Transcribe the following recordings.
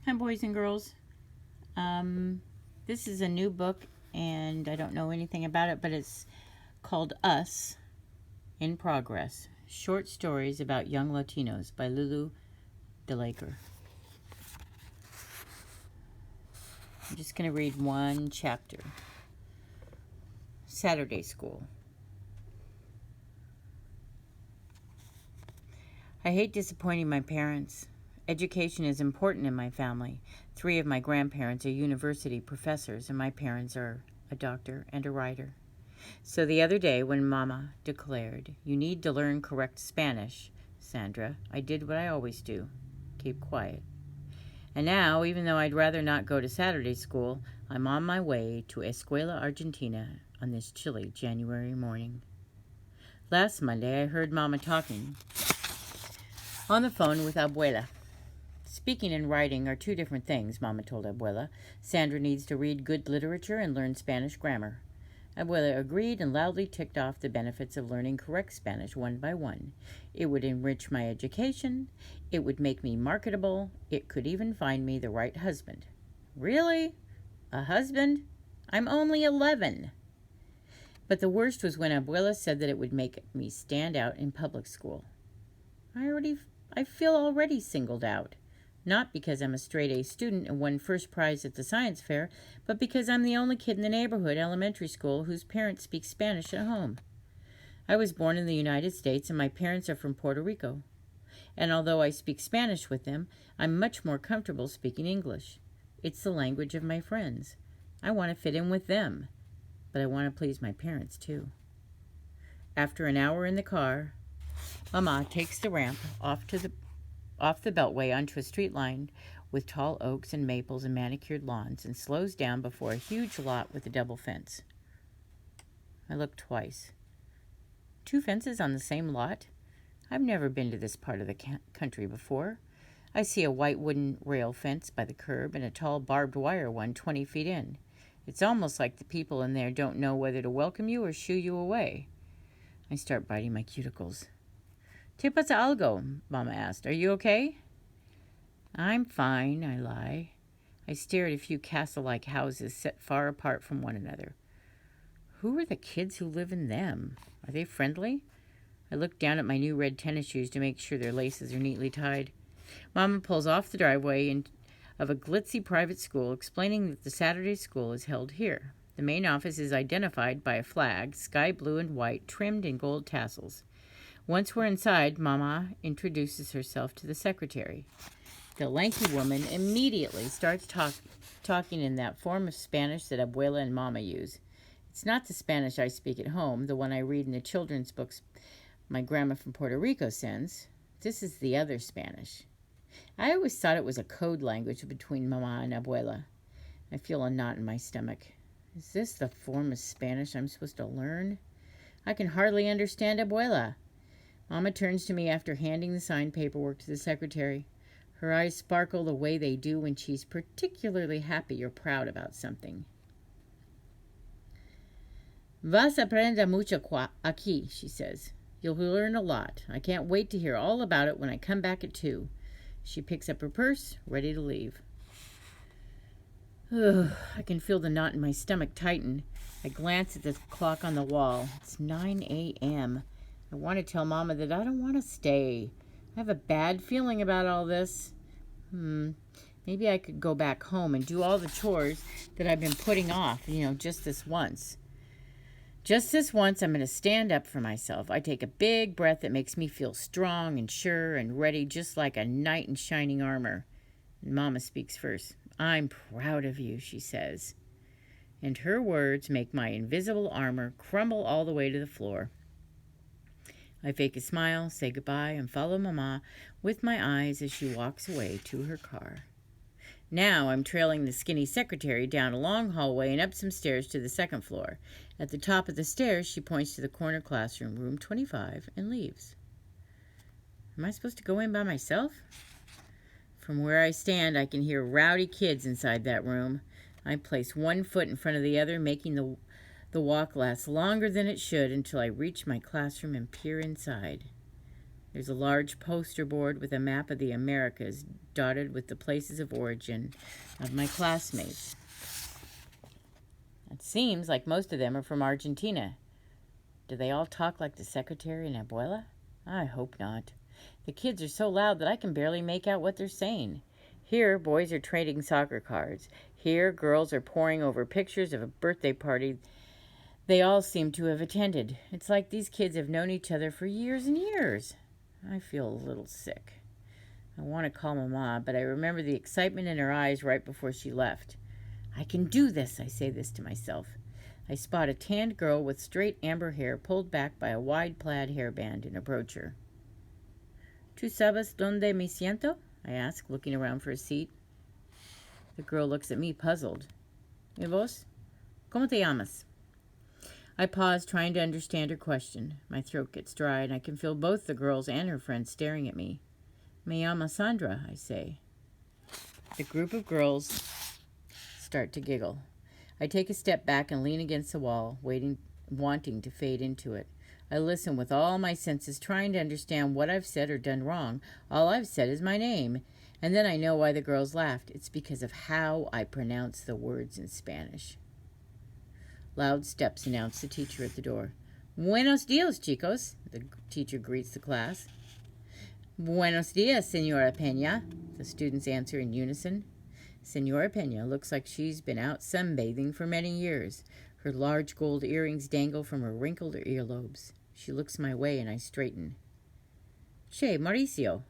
Hi, boys and girls. This is a new book, and I don't know anything about it, but it's called Us in Progress Short Stories about Young Latinos by Lulu DeLaker. I'm just going to read one chapter. Saturday School. I hate disappointing my parents. Education is important in my family. 3 of my grandparents are university professors, and my parents are a doctor and a writer. So the other day, when Mama declared, "You need to learn correct Spanish, Sandra," I did what I always do, keep quiet. And now, even though I'd rather not go to Saturday school, I'm on my way to Escuela Argentina on this chilly January morning. Last Monday, I heard Mama talking on the phone with Abuela. Speaking and writing are 2 different things, Mama told Abuela. Sandra needs to read good literature and learn Spanish grammar. Abuela agreed and loudly ticked off the benefits of learning correct Spanish one by one. It would enrich my education. It would make me marketable. It could even find me the right husband. Really? A husband? I'm only 11. But the worst was when Abuela said that it would make me stand out in public school. I feel already singled out. Not because I'm a straight-A student and won first prize at the science fair, but because I'm the only kid in the neighborhood elementary school whose parents speak Spanish at home. I was born in the United States and my parents are from Puerto Rico. And although I speak Spanish with them, I'm much more comfortable speaking English. It's the language of my friends. I want to fit in with them, but I want to please my parents too. After an hour in the car, Mama takes the ramp off the beltway onto a street lined with tall oaks and maples and manicured lawns and slows down before a huge lot with a double fence. I look twice. 2 fences on the same lot? I've never been to this part of the country before. I see a white wooden rail fence by the curb and a tall barbed wire one 20 feet in. It's almost like the people in there don't know whether to welcome you or shoo you away. I start biting my cuticles. "¿Te pasa algo?" Mama asked. "Are you okay?" "I'm fine," I lie. I stare at a few castle-like houses set far apart from one another. Who are the kids who live in them? Are they friendly? I look down at my new red tennis shoes to make sure their laces are neatly tied. Mama pulls off the driveway of a glitzy private school, explaining that the Saturday school is held here. The main office is identified by a flag, sky blue and white, trimmed in gold tassels. Once we're inside, Mama introduces herself to the secretary. The lanky woman immediately starts talking in that form of Spanish that Abuela and Mama use. It's not the Spanish I speak at home, the one I read in the children's books my grandma from Puerto Rico sends. This is the other Spanish. I always thought it was a code language between Mama and Abuela. I feel a knot in my stomach. Is this the form of Spanish I'm supposed to learn? I can hardly understand Abuela. Mama turns to me after handing the signed paperwork to the secretary. Her eyes sparkle the way they do when she's particularly happy or proud about something. "Vas aprender mucho aquí," she says. "You'll learn a lot. I can't wait to hear all about it when I come back at 2. She picks up her purse, ready to leave. I can feel the knot in my stomach tighten. I glance at the clock on the wall. It's 9 a.m. I want to tell Mama that I don't want to stay. I have a bad feeling about all this. Maybe I could go back home and do all the chores that I've been putting off, just this once. Just this once, I'm going to stand up for myself. I take a big breath that makes me feel strong and sure and ready, just like a knight in shining armor. And Mama speaks first. "I'm proud of you," she says. And her words make my invisible armor crumble all the way to the floor. I fake a smile, say goodbye, and follow Mama with my eyes as she walks away to her car. Now I'm trailing the skinny secretary down a long hallway and up some stairs to the 2nd floor. At the top of the stairs, she points to the corner classroom, room 25, and leaves. Am I supposed to go in by myself? From where I stand, I can hear rowdy kids inside that room. I place one foot in front of the other, making the walk last longer than it should until I reach my classroom and peer inside. There's a large poster board with a map of the Americas dotted with the places of origin of my classmates. It seems like most of them are from Argentina. Do they all talk like the secretary and abuela? I hope not. The kids are so loud that I can barely make out what they're saying. Here, boys are trading soccer cards. Here, girls are poring over pictures of a birthday party they all seem to have attended. It's like these kids have known each other for years and years. I feel a little sick. I want to call Mama, but I remember the excitement in her eyes right before she left. I can do this, I say this to myself. I spot a tanned girl with straight amber hair pulled back by a wide plaid hairband and approach her. ¿Tú sabes dónde me siento? I ask, looking around for a seat. The girl looks at me, puzzled. ¿Y vos? ¿Cómo te llamas? I pause, trying to understand her question. My throat gets dry, and I can feel both the girls and her friend staring at me. Me llamo Sandra, I say. The group of girls start to giggle. I take a step back and lean against the wall, wanting to fade into it. I listen with all my senses, trying to understand what I've said or done wrong. All I've said is my name. And then I know why the girls laughed. It's because of how I pronounce the words in Spanish. Loud steps announce the teacher at the door. Buenos dias, chicos, the teacher greets the class. Buenos dias, Senora Peña, the students answer in unison. Senora Peña looks like she's been out sunbathing for many years. Her large gold earrings dangle from her wrinkled earlobes. She looks my way and I straighten. Che, Mauricio.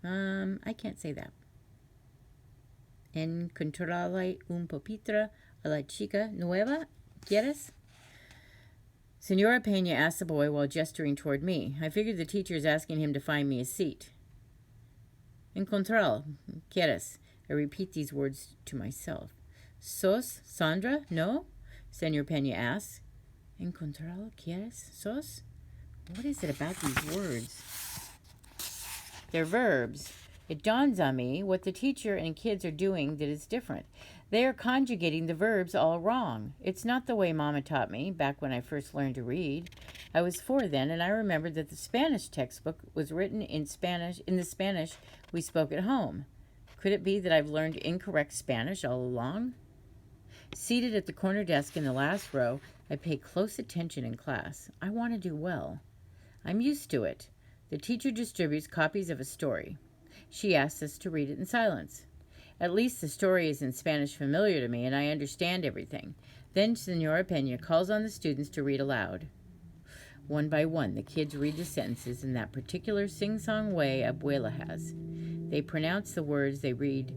I can't say that. Encontrarle un pupitre a la chica nueva, ¿quieres? Senora Peña asks the boy while gesturing toward me. I figure the teacher is asking him to find me a seat. Encontrar, ¿quieres? I repeat these words to myself. ¿Sos Sandra? No? Senor Peña asks. Encontrar, ¿quieres? ¿Sos? What is it about these words? They're verbs. It dawns on me what the teacher and kids are doing that is different. They are conjugating the verbs all wrong. It's not the way Mama taught me back when I first learned to read. I was 4 then, and I remembered that the Spanish textbook was written in the Spanish we spoke at home. Could it be that I've learned incorrect Spanish all along? Seated at the corner desk in the last row, I pay close attention in class. I want to do well. I'm used to it. The teacher distributes copies of a story. She asks us to read it in silence. At least the story is in Spanish familiar to me, and I understand everything. Then Senora Peña calls on the students to read aloud. One by one, the kids read the sentences in that particular sing-song way Abuela has. They pronounce the words they read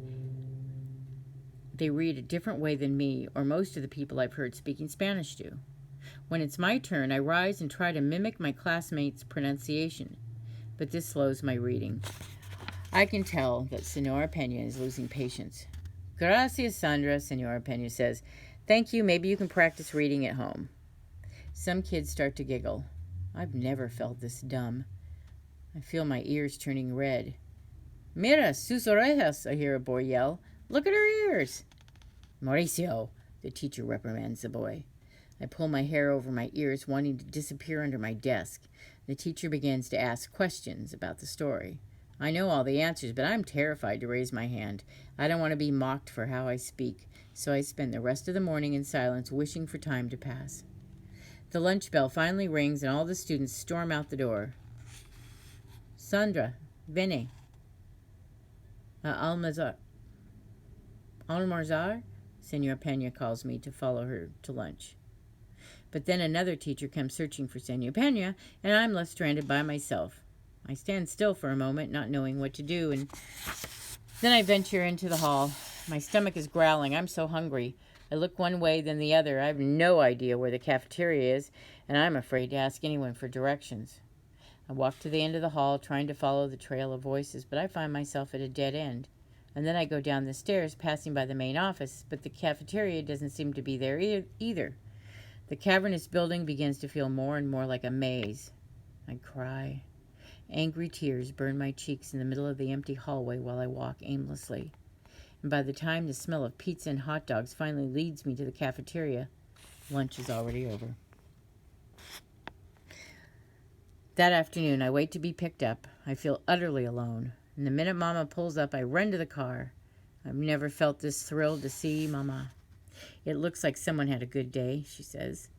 a different way than me or most of the people I've heard speaking Spanish do. When it's my turn, I rise and try to mimic my classmates' pronunciation, but this slows my reading. I can tell that Senora Peña is losing patience. Gracias, Sandra, Senora Peña says. Thank you, maybe you can practice reading at home. Some kids start to giggle. I've never felt this dumb. I feel my ears turning red. Mira, sus orejas, I hear a boy yell. Look at her ears. Mauricio, the teacher reprimands the boy. I pull my hair over my ears, wanting to disappear under my desk. The teacher begins to ask questions about the story. I know all the answers, but I'm terrified to raise my hand. I don't want to be mocked for how I speak, so I spend the rest of the morning in silence, wishing for time to pass. The lunch bell finally rings, and all the students storm out the door. Sandra, vene. Almorzar, Senor Peña calls me to follow her to lunch. But then another teacher comes searching for Senor Peña, and I'm left stranded by myself. I stand still for a moment, not knowing what to do, and then I venture into the hall. My stomach is growling. I'm so hungry. I look one way, then the other. I have no idea where the cafeteria is, and I'm afraid to ask anyone for directions. I walk to the end of the hall, trying to follow the trail of voices, but I find myself at a dead end. And then I go down the stairs, passing by the main office, but the cafeteria doesn't seem to be there either. The cavernous building begins to feel more and more like a maze. I cry. Angry tears burn my cheeks in the middle of the empty hallway while I walk aimlessly. And by the time the smell of pizza and hot dogs finally leads me to the cafeteria, lunch is already over. That afternoon, I wait to be picked up. I feel utterly alone. And the minute Mama pulls up, I run to the car. I've never felt this thrilled to see Mama. It looks like someone had a good day, she says.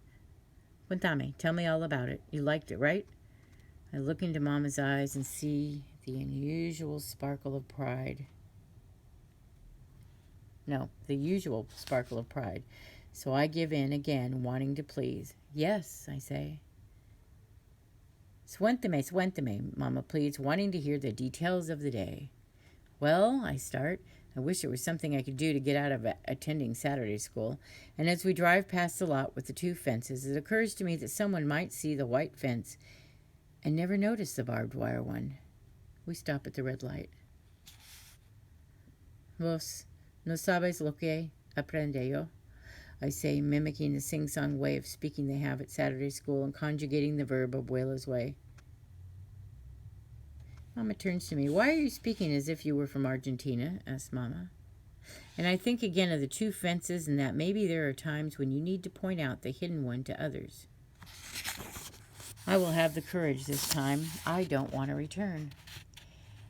Cuéntame, tell me all about it. You liked it, right? I look into Mama's eyes and see the unusual sparkle of pride. No, the usual sparkle of pride. So I give in again, wanting to please. Yes, I say. Suénteme, Mama pleads, wanting to hear the details of the day. Well, I start. I wish there was something I could do to get out of attending Saturday school. And as we drive past the lot with the two fences, it occurs to me that someone might see the white fence and never notice the barbed wire one. We stop at the red light. Vos no sabes lo que aprende yo, I say, mimicking the sing-song way of speaking they have at Saturday school and conjugating the verb abuela's way. Mama turns to me. Why are you speaking as if you were from Argentina? Asks Mama. And I think again of the two fences and that maybe there are times when you need to point out the hidden one to others. I will have the courage this time. I don't want to return.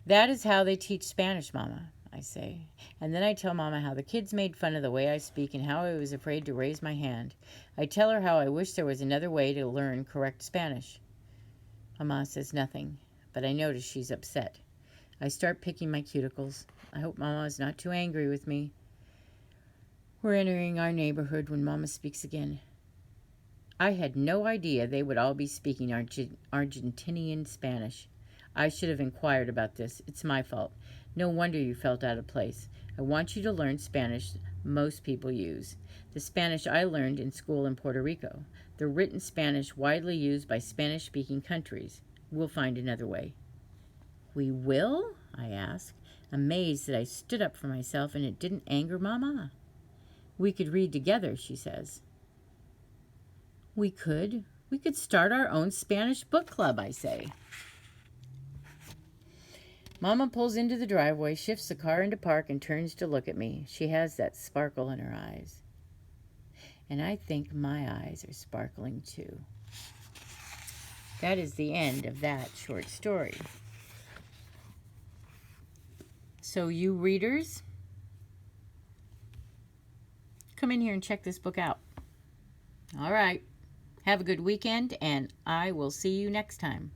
That is how they teach Spanish, Mama, I say. And then I tell Mama how the kids made fun of the way I speak and how I was afraid to raise my hand. I tell her how I wish there was another way to learn correct Spanish. Mama says nothing, but I notice she's upset. I start picking my cuticles. I hope Mama is not too angry with me. We're entering our neighborhood when Mama speaks again. I had no idea they would all be speaking Argentinian Spanish. I should have inquired about this. It's my fault. No wonder you felt out of place. I want you to learn Spanish most people use. The Spanish I learned in school in Puerto Rico. The written Spanish widely used by Spanish-speaking countries. We'll find another way. We will? I asked, amazed that I stood up for myself and it didn't anger Mama. We could read together, she says. We could. We could start our own Spanish book club, I say. Mama pulls into the driveway, shifts the car into park, and turns to look at me. She has that sparkle in her eyes. And I think my eyes are sparkling too. That is the end of that short story. So you readers, come in here and check this book out. All right. Have a good weekend, and I will see you next time.